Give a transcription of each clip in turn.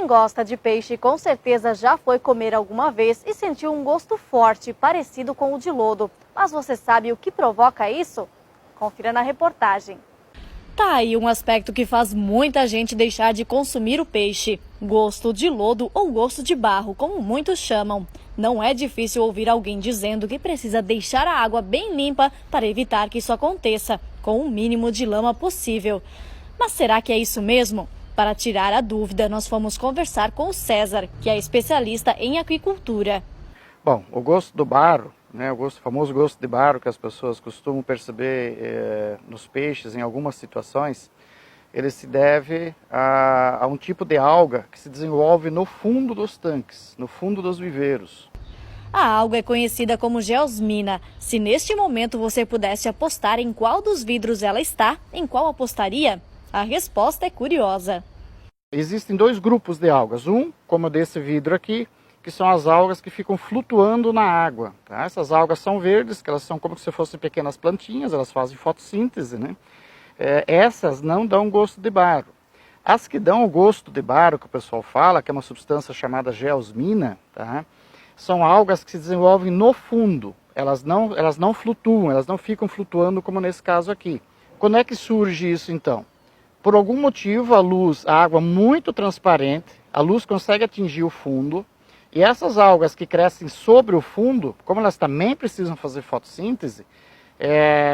Quem gosta de peixe com certeza já foi comer alguma vez e sentiu um gosto forte, parecido com o de lodo. Mas você sabe o que provoca isso? Confira na reportagem. Tá aí um aspecto que faz muita gente deixar de consumir o peixe. Gosto de lodo ou gosto de barro, como muitos chamam. Não é difícil ouvir alguém dizendo que precisa deixar a água bem limpa para evitar que isso aconteça, com o mínimo de lama possível. Mas será que é isso mesmo? Para tirar a dúvida, nós fomos conversar com o César, que é especialista em aquicultura. Bom, o gosto do barro, o famoso gosto de barro que as pessoas costumam perceber nos peixes em algumas situações, ele se deve a um tipo de alga que se desenvolve no fundo dos tanques, no fundo dos viveiros. A alga é conhecida como geosmina. Se neste momento você pudesse apostar em qual dos vidros ela está, em qual apostaria? A resposta é curiosa. Existem dois grupos de algas, um, como desse vidro aqui, que são as algas que ficam flutuando na água. Tá? Essas algas são verdes, que elas são como se fossem pequenas plantinhas, elas fazem fotossíntese, né? Essas não dão gosto de barro. As que dão o gosto de barro, que o pessoal fala, que é uma substância chamada geosmina, tá? São algas que se desenvolvem no fundo. Elas não flutuam, elas não ficam flutuando como nesse caso aqui. Quando é que surge isso então? Por algum motivo a água muito transparente, a luz consegue atingir o fundo, e essas algas que crescem sobre o fundo, como elas também precisam fazer fotossíntese,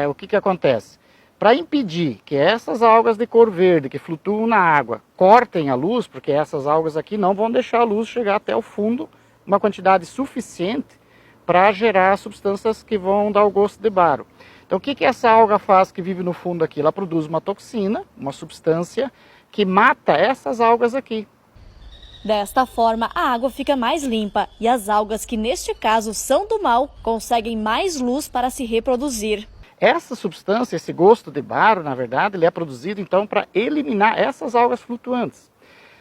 o que acontece? Para impedir que essas algas de cor verde que flutuam na água cortem a luz, porque essas algas aqui não vão deixar a luz chegar até o fundo, uma quantidade suficiente para gerar substâncias que vão dar o gosto de barro. Então o que essa alga faz que vive no fundo aqui? Ela produz uma toxina, uma substância que mata essas algas aqui. Desta forma, a água fica mais limpa e as algas, que neste caso são do mal, conseguem mais luz para se reproduzir. Essa substância, esse gosto de barro, na verdade, ele é produzido então para eliminar essas algas flutuantes.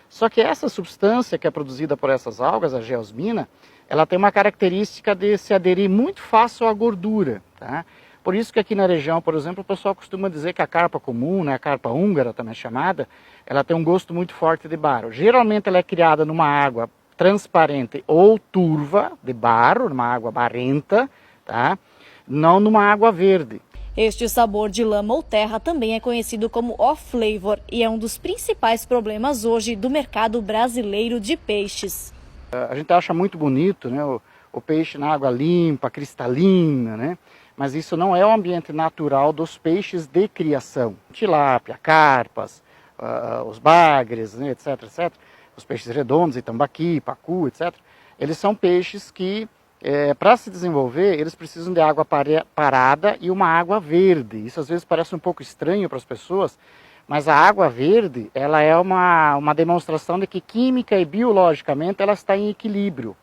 Só que essa substância que é produzida por essas algas, a geosmina, ela tem uma característica de se aderir muito fácil à gordura, tá? Por isso que aqui na região, por exemplo, o pessoal costuma dizer que a carpa comum, né, a carpa húngara também chamada, ela tem um gosto muito forte de barro. Geralmente ela é criada numa água transparente ou turva de barro, numa água barrenta, tá? Não numa água verde. Este sabor de lama ou terra também é conhecido como off-flavor e é um dos principais problemas hoje do mercado brasileiro de peixes. A gente acha muito bonito, né, o peixe na água limpa, cristalina, né? Mas isso não é o ambiente natural dos peixes de criação. Tilápia, carpas, os bagres, né, etc, etc. Os peixes redondos, tambaqui, pacu, etc. Eles são peixes que, para se desenvolver, eles precisam de água parada e uma água verde. Isso às vezes parece um pouco estranho para as pessoas, mas a água verde ela é uma demonstração de que química e biologicamente ela está em equilíbrio.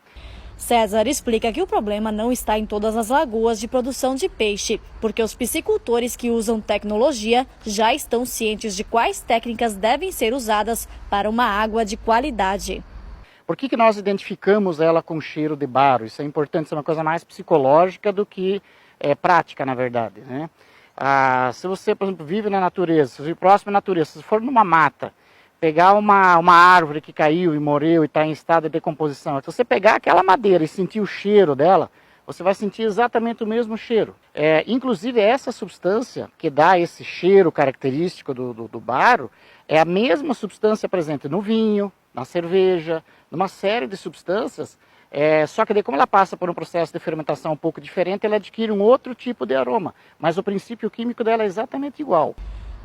César explica que o problema não está em todas as lagoas de produção de peixe, porque os piscicultores que usam tecnologia já estão cientes de quais técnicas devem ser usadas para uma água de qualidade. Por que nós identificamos ela com cheiro de barro? Isso é importante, isso é uma coisa mais psicológica do que prática, na verdade, né? Se você, por exemplo, vive na natureza, se você vive próximo à natureza, se for numa mata, pegar uma árvore que caiu e morreu e está em estado de decomposição, se você pegar aquela madeira e sentir o cheiro dela, você vai sentir exatamente o mesmo cheiro. Inclusive essa substância que dá esse cheiro característico do barro, é a mesma substância presente no vinho, na cerveja, numa série de substâncias, só que daí, como ela passa por um processo de fermentação um pouco diferente, ela adquire um outro tipo de aroma, mas o princípio químico dela é exatamente igual.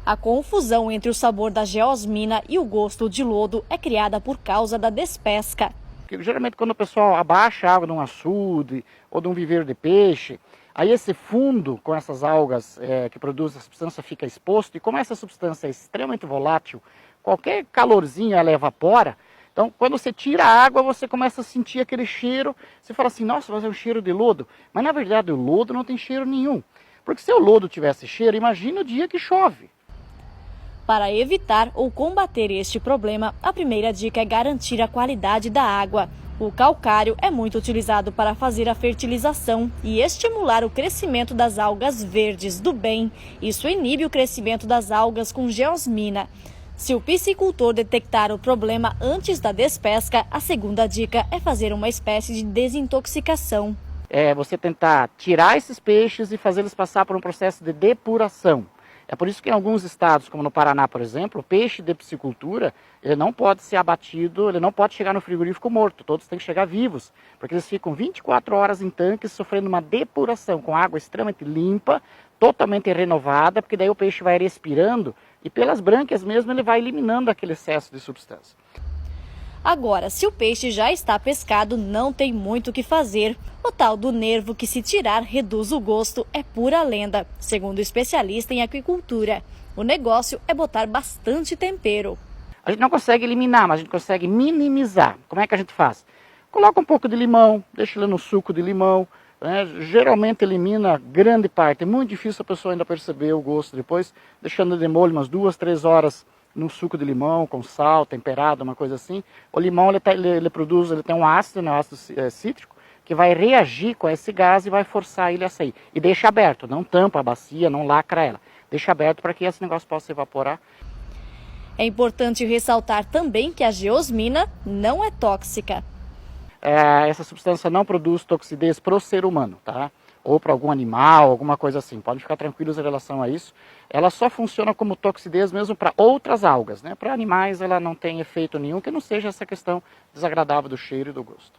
A confusão entre o sabor da geosmina e o gosto de lodo é criada por causa da despesca. Geralmente quando o pessoal abaixa a água de um açude ou de um viveiro de peixe, aí esse fundo com essas algas que produzem a substância fica exposto, e como essa substância é extremamente volátil, qualquer calorzinho ela evapora. Então quando você tira a água, você começa a sentir aquele cheiro, você fala assim, nossa, mas é um cheiro de lodo. Mas na verdade o lodo não tem cheiro nenhum, porque se o lodo tivesse cheiro, imagina o dia que chove. Para evitar ou combater este problema, a primeira dica é garantir a qualidade da água. O calcário é muito utilizado para fazer a fertilização e estimular o crescimento das algas verdes do bem. Isso inibe o crescimento das algas com geosmina. Se o piscicultor detectar o problema antes da despesca, a segunda dica é fazer uma espécie de desintoxicação. É você tentar tirar esses peixes e fazê-los passar por um processo de depuração. É por isso que em alguns estados, como no Paraná, por exemplo, o peixe de piscicultura, ele não pode ser abatido, ele não pode chegar no frigorífico morto, todos têm que chegar vivos, porque eles ficam 24 horas em tanques sofrendo uma depuração com água extremamente limpa, totalmente renovada, porque daí o peixe vai respirando e pelas brânquias mesmo ele vai eliminando aquele excesso de substância. Agora, se o peixe já está pescado, não tem muito o que fazer. O tal do nervo que, se tirar, reduz o gosto é pura lenda, segundo o especialista em aquicultura. O negócio é botar bastante tempero. A gente não consegue eliminar, mas a gente consegue minimizar. Como é que a gente faz? Coloca um pouco de limão, deixa ele no suco de limão, né? Geralmente elimina grande parte. É muito difícil a pessoa ainda perceber o gosto depois, deixando de molho umas 2, 3 horas no suco de limão, com sal, temperado, uma coisa assim. O limão ele tem um ácido, né, um ácido cítrico, que vai reagir com esse gás e vai forçar ele a sair. E deixa aberto, não tampa a bacia, não lacra ela. Deixa aberto para que esse negócio possa evaporar. É importante ressaltar também que a geosmina não é tóxica. Essa substância não produz toxidez para o ser humano, tá? Ou para algum animal, alguma coisa assim. Podem ficar tranquilos em relação a isso. Ela só funciona como toxidez mesmo para outras algas, né? Para animais ela não tem efeito nenhum, que não seja essa questão desagradável do cheiro e do gosto.